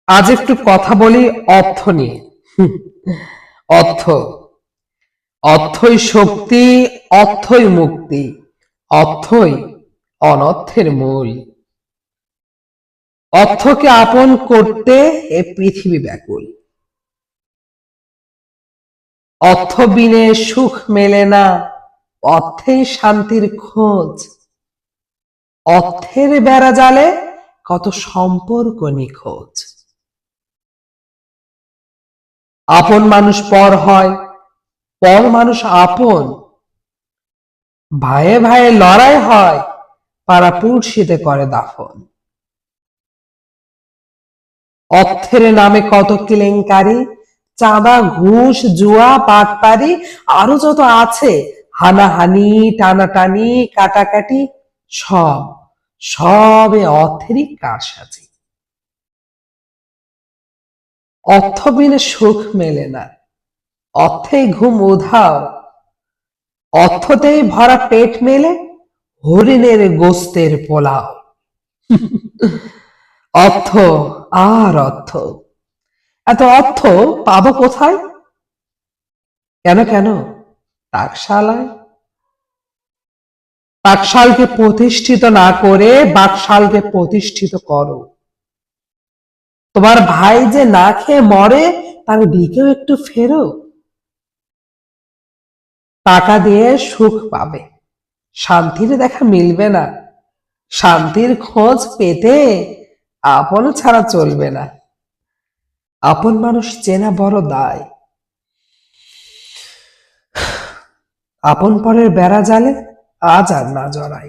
আজ একটু কথা বলি অর্থ নিয়ে। অর্থ, অর্থই শক্তি, অর্থই মুক্তি, অর্থই অনর্থের মূল। অর্থকে আপন করতে এ পৃথিবী ব্যাকুল। অর্থ বিনে সুখ মেলে না, অর্থেই শান্তির খোঁজ। অর্থের বেড়া জালে কত সম্পর্ক নিখোঁজ। আপন মানুষ পর হয়, পর মানুষ আপন। ভাইয়ে ভাইয়ে লড়াই হয়, পাড়া পুড়শিতে করে দাফন। অর্থের নামে কত কেলেঙ্কারি, চাঁদা ঘুষ জুয়া বাটপারি, আরো যত আছে হানাহানি টানাটানি কাটাকাটি, সব সবে অর্থেরই কারসাজি। অর্থ বিনে সুখ মেলে না, অর্থেই ঘুম উধাও, অর্থতেই ভরা পেট মেলে হরিণের গোস্তের পোলাও। অর্থ আর অর্থ, এত অর্থ পাবো কোথায়? কেন কেন টাকশালায়? টাকশালকে প্রতিষ্ঠিত না করে বাকশালকে প্রতিষ্ঠিত করো। তোমার ভাই যে না খেয়ে মরে, তার দিকেও একটু ফেরো। টাকা দিয়ে সুখ পাবে, শান্তির দেখা মিলবে না। শান্তির খোঁজ পেতে আপন ছাড়া চলবে না। আপন মানুষ চেনা বড় দায়, আপন পরের বেড়া জালে আজ আর না জড়াই।